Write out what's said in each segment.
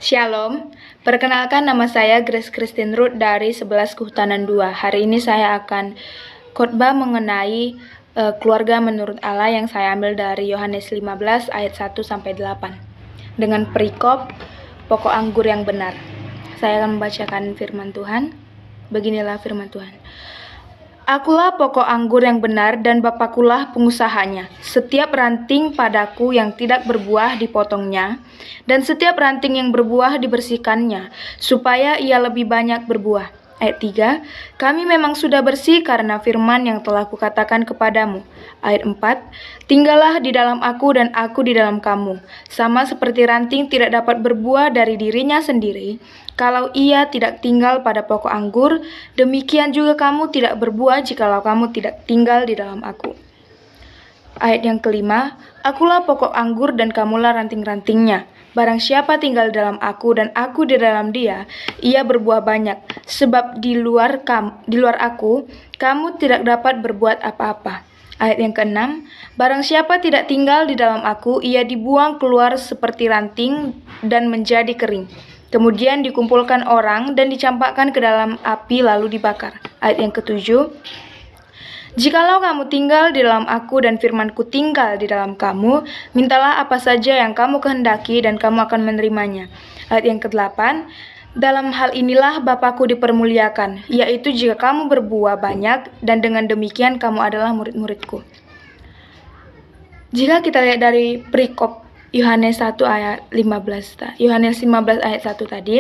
Shalom, perkenalkan nama saya Grace Christine Ruth dari 11 Kehutanan 2. Hari ini saya akan khotbah mengenai keluarga menurut Allah yang saya ambil dari Yohanes 15 ayat 1-8 dengan perikop pokok anggur yang benar. Saya akan membacakan firman Tuhan. Beginilah firman Tuhan. Akulah pokok anggur yang benar dan Bapakulah pengusahanya. Setiap ranting padaku yang tidak berbuah dipotongnya, dan setiap ranting yang berbuah dibersihkannya, supaya ia lebih banyak berbuah. Ayat 3, kami memang sudah bersih karena firman yang telah kukatakan kepadamu. Ayat 4, tinggallah di dalam aku dan aku di dalam kamu. Sama seperti ranting tidak dapat berbuah dari dirinya sendiri, kalau ia tidak tinggal pada pokok anggur, demikian juga kamu tidak berbuah jikalau kamu tidak tinggal di dalam aku. Ayat yang kelima, akulah pokok anggur dan kamulah ranting-rantingnya. Barang siapa tinggal dalam aku dan aku di dalam dia, ia berbuah banyak. Sebab di luar aku, kamu tidak dapat berbuat apa-apa. Ayat yang keenam, barang siapa tidak tinggal di dalam aku, ia dibuang keluar seperti ranting dan menjadi kering. Kemudian dikumpulkan orang dan dicampakkan ke dalam api lalu dibakar. Ayat yang ketujuh, jikalau kamu tinggal di dalam aku dan firmanku tinggal di dalam kamu, mintalah apa saja yang kamu kehendaki dan kamu akan menerimanya. Ayat yang ke-8, dalam hal inilah Bapakku dipermuliakan, yaitu jika kamu berbuah banyak dan dengan demikian kamu adalah murid-muridku. Jika kita lihat dari perikop Yohanes 1 ayat 15, Yohanes 15 ayat 1 tadi,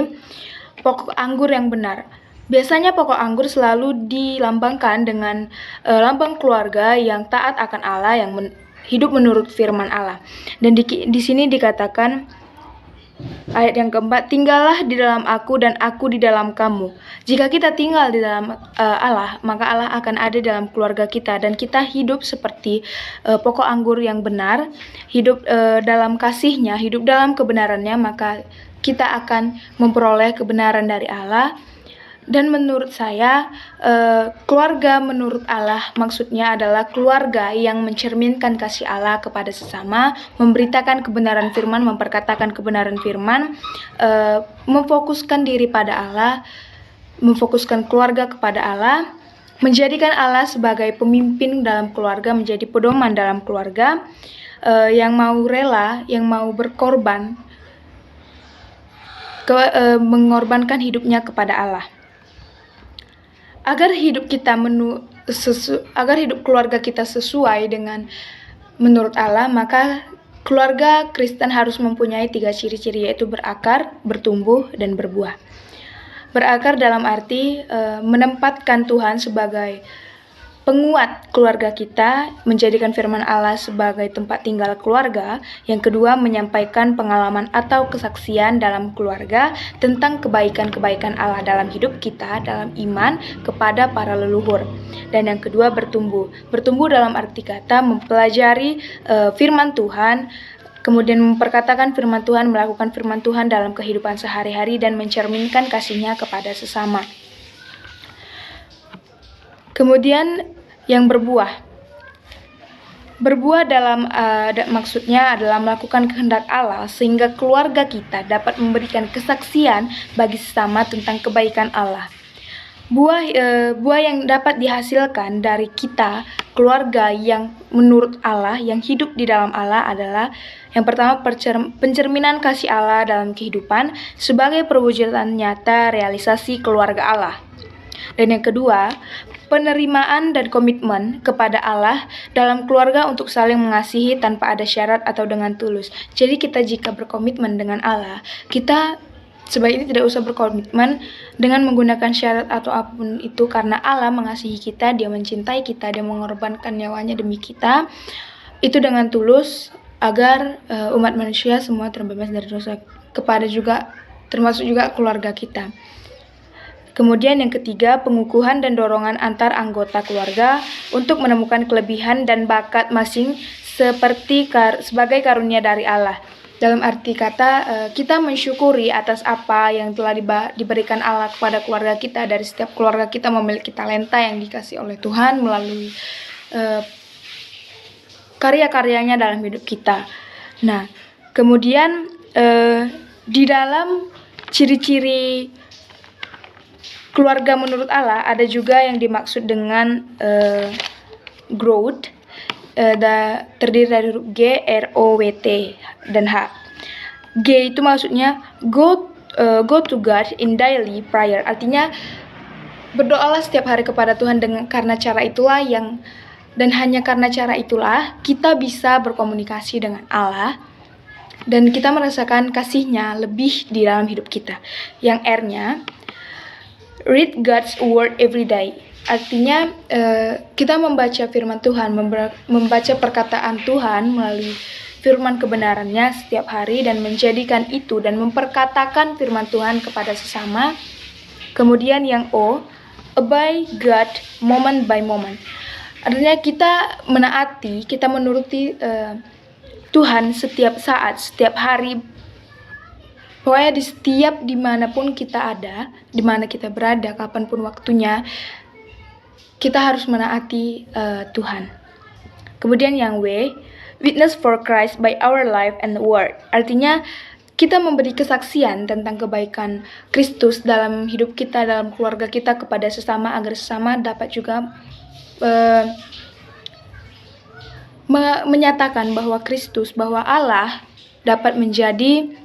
pokok anggur yang benar. Biasanya pokok anggur selalu dilambangkan dengan lambang keluarga yang taat akan Allah, yang hidup menurut firman Allah. Dan di sini dikatakan ayat yang keempat, tinggallah di dalam aku dan aku di dalam kamu. Jika kita tinggal di dalam Allah, maka Allah akan ada dalam keluarga kita dan kita hidup seperti pokok anggur yang benar, hidup dalam kasih-Nya, hidup dalam kebenarannya, maka kita akan memperoleh kebenaran dari Allah. Dan menurut saya, keluarga menurut Allah maksudnya adalah keluarga yang mencerminkan kasih Allah kepada sesama, memberitakan kebenaran firman, memperkatakan kebenaran firman, memfokuskan diri pada Allah, memfokuskan keluarga kepada Allah, menjadikan Allah sebagai pemimpin dalam keluarga, menjadi pedoman dalam keluarga, yang mau rela, yang mau berkorban, mengorbankan hidupnya kepada Allah. Agar hidup keluarga kita sesuai dengan menurut Allah, maka keluarga Kristen harus mempunyai 3 ciri-ciri, yaitu berakar, bertumbuh, dan berbuah. Berakar dalam arti menempatkan Tuhan sebagai penguat keluarga kita, menjadikan firman Allah sebagai tempat tinggal keluarga. Yang kedua, menyampaikan pengalaman atau kesaksian dalam keluarga tentang kebaikan-kebaikan Allah dalam hidup kita, dalam iman kepada para leluhur. Dan yang kedua, bertumbuh. Bertumbuh dalam arti kata mempelajari firman Tuhan, kemudian memperkatakan firman Tuhan, melakukan firman Tuhan dalam kehidupan sehari-hari dan mencerminkan kasih-Nya kepada sesama. Kemudian yang berbuah. Berbuah dalam maksudnya adalah melakukan kehendak Allah sehingga keluarga kita dapat memberikan kesaksian bagi sesama tentang kebaikan Allah. Buah yang dapat dihasilkan dari kita, keluarga yang menurut Allah, yang hidup di dalam Allah adalah yang pertama, pencerminan kasih Allah dalam kehidupan sebagai perwujudan nyata realisasi keluarga Allah. Dan yang kedua, penerimaan dan komitmen kepada Allah dalam keluarga untuk saling mengasihi tanpa ada syarat atau dengan tulus. Jadi kita jika berkomitmen dengan Allah, kita sebaiknya tidak usah berkomitmen dengan menggunakan syarat atau apapun itu, karena Allah mengasihi kita, Dia mencintai kita, Dia mengorbankan nyawanya demi kita. Itu dengan tulus agar umat manusia semua terbebas dari dosa, kepada juga termasuk juga keluarga kita. Kemudian yang ketiga, pengukuhan dan dorongan antar anggota keluarga untuk menemukan kelebihan dan bakat masing sebagai karunia dari Allah. Dalam arti kata, kita mensyukuri atas apa yang telah diberikan Allah kepada keluarga kita. Dari setiap keluarga kita memiliki talenta yang dikasih oleh Tuhan melalui karya-karyanya dalam hidup kita. Nah, kemudian Di dalam ciri-ciri keluarga menurut Allah ada juga yang dimaksud dengan growth, terdiri dari huruf G, R, O, W, T, dan H. G itu maksudnya go to God in daily prayer, artinya berdoalah setiap hari kepada Tuhan karena cara itulah dan hanya karena cara itulah kita bisa berkomunikasi dengan Allah dan kita merasakan kasih-Nya lebih di dalam hidup kita. Yang R-nya, read God's word every day. Artinya kita membaca firman Tuhan, membaca perkataan Tuhan melalui firman kebenarannya setiap hari dan menjadikan itu dan memperkatakan firman Tuhan kepada sesama. Kemudian yang O, obey God moment by moment. Artinya kita menaati, kita menuruti Tuhan setiap saat, setiap hari. Pokoknya di setiap dimanapun kita ada, dimana kita berada, kapanpun waktunya, kita harus menaati Tuhan. Kemudian yang W, witness for Christ by our life and word. Artinya kita memberi kesaksian tentang kebaikan Kristus dalam hidup kita, dalam keluarga kita kepada sesama, agar sesama dapat juga menyatakan bahwa Kristus, bahwa Allah dapat menjadi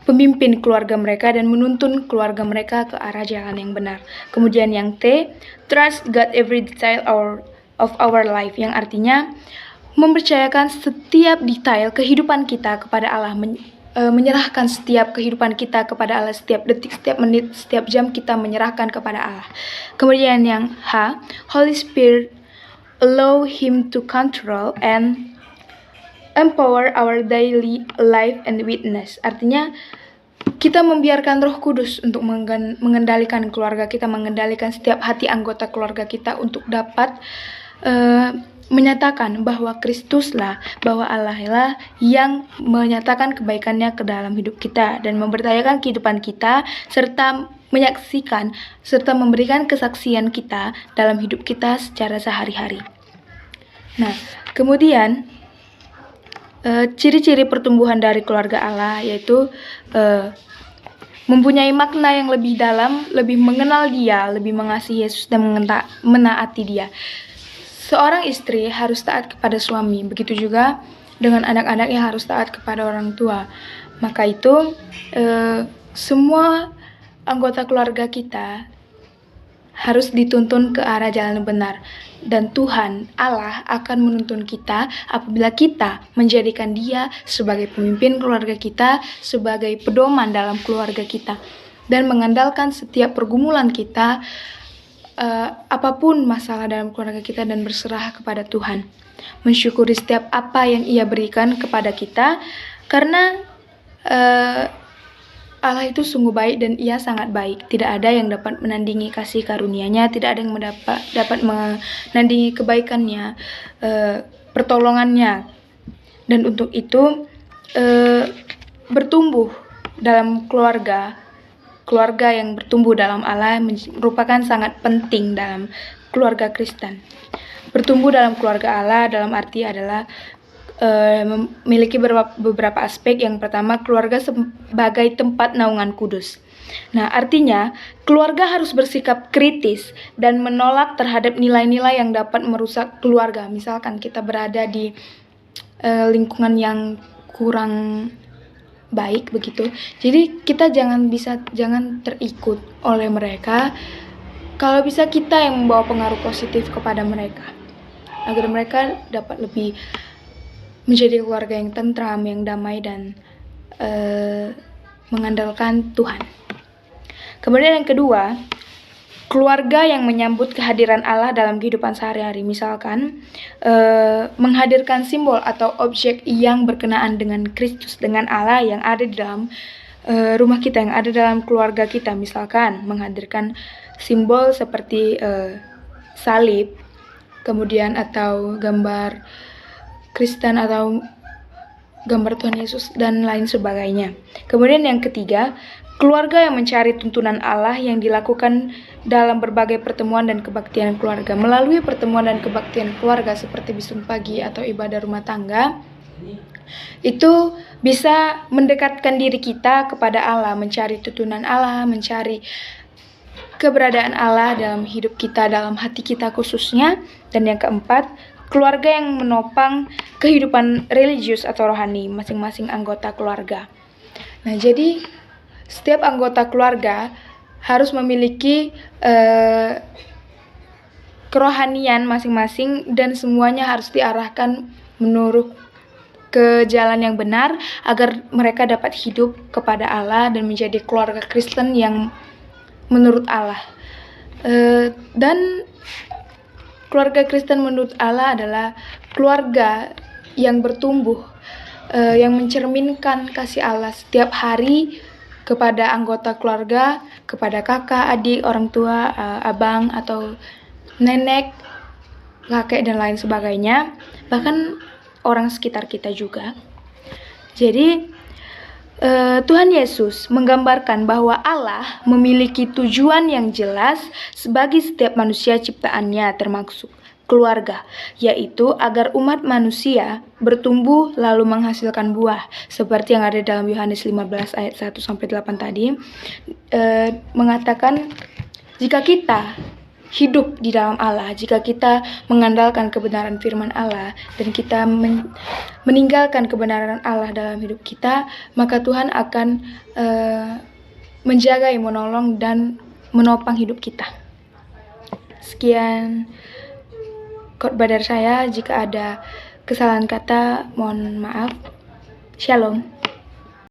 pemimpin keluarga mereka dan menuntun keluarga mereka ke arah jalan yang benar. Kemudian yang T, trust God every detail of our life, yang artinya mempercayakan setiap detail kehidupan kita kepada Allah, menyerahkan setiap kehidupan kita kepada Allah, setiap detik, setiap menit, setiap jam kita menyerahkan kepada Allah. Kemudian yang H, Holy Spirit allow Him to control and empower our daily life and witness. Artinya kita membiarkan Roh Kudus untuk mengendalikan keluarga kita, mengendalikan setiap hati anggota keluarga kita untuk dapat menyatakan bahwa Kristuslah, bahwa Allah lah yang menyatakan kebaikannya ke dalam hidup kita dan memberdayakan kehidupan kita, serta menyaksikan serta memberikan kesaksian kita dalam hidup kita secara sehari-hari. Nah, kemudian ciri-ciri pertumbuhan dari keluarga Allah yaitu mempunyai makna yang lebih dalam, lebih mengenal Dia, lebih mengasihi Yesus dan menaati Dia. Seorang istri harus taat kepada suami, begitu juga dengan anak-anaknya harus taat kepada orang tua. Maka itu semua anggota keluarga kita harus dituntun ke arah jalan yang benar. Dan Tuhan, Allah akan menuntun kita apabila kita menjadikan Dia sebagai pemimpin keluarga kita, sebagai pedoman dalam keluarga kita, dan mengandalkan setiap pergumulan kita, apapun masalah dalam keluarga kita, dan berserah kepada Tuhan. Mensyukuri setiap apa yang Ia berikan kepada kita, karena Allah itu sungguh baik dan Ia sangat baik. Tidak ada yang dapat menandingi kasih karunia-Nya, tidak ada yang dapat menandingi kebaikannya, pertolongannya. Dan untuk itu bertumbuh dalam keluarga yang bertumbuh dalam Allah merupakan sangat penting dalam keluarga Kristen. Bertumbuh dalam keluarga Allah dalam arti adalah memiliki beberapa aspek. Yang pertama, keluarga sebagai tempat naungan kudus. Nah, artinya keluarga harus bersikap kritis dan menolak terhadap nilai-nilai yang dapat merusak keluarga. Misalkan kita berada di lingkungan yang kurang baik begitu. Jadi kita jangan terikut oleh mereka. Kalau bisa kita yang membawa pengaruh positif kepada mereka, agar mereka dapat lebih menjadi keluarga yang tentram, yang damai, dan mengandalkan Tuhan. Kemudian yang kedua, keluarga yang menyambut kehadiran Allah dalam kehidupan sehari-hari. Misalkan menghadirkan simbol atau objek yang berkenaan dengan Kristus, dengan Allah yang ada di dalam rumah kita, yang ada dalam keluarga kita. Misalkan menghadirkan simbol seperti salib, kemudian atau gambar Kristen atau gambar Tuhan Yesus dan lain sebagainya. Kemudian yang ketiga, keluarga yang mencari tuntunan Allah yang dilakukan dalam berbagai pertemuan dan kebaktian keluarga. Melalui pertemuan dan kebaktian keluarga seperti bisung pagi atau ibadah rumah tangga, Itu bisa mendekatkan diri kita kepada Allah, mencari tuntunan Allah, mencari keberadaan Allah dalam hidup kita, dalam hati kita khususnya. Dan yang keempat, keluarga yang menopang kehidupan religius atau rohani masing-masing anggota keluarga. Nah, jadi setiap anggota keluarga harus memiliki kerohanian masing-masing dan semuanya harus diarahkan menurut ke jalan yang benar agar mereka dapat hidup kepada Allah dan menjadi keluarga Kristen yang menurut Allah. Dan keluarga Kristen menurut Allah adalah keluarga yang bertumbuh, yang mencerminkan kasih Allah setiap hari kepada anggota keluarga, kepada kakak, adik, orang tua, abang atau nenek, kakek, dan lain sebagainya, bahkan orang sekitar kita juga. Jadi Tuhan Yesus menggambarkan bahwa Allah memiliki tujuan yang jelas bagi setiap manusia ciptaannya, termasuk keluarga, yaitu agar umat manusia bertumbuh lalu menghasilkan buah, seperti yang ada dalam Yohanes 15 ayat 1-8 tadi, mengatakan jika kita hidup di dalam Allah, jika kita mengandalkan kebenaran firman Allah dan kita meninggalkan kebenaran Allah dalam hidup kita, maka Tuhan akan menjaga, menolong, dan menopang hidup kita. Sekian khotbah dari saya. Jika ada kesalahan kata, mohon maaf. Shalom.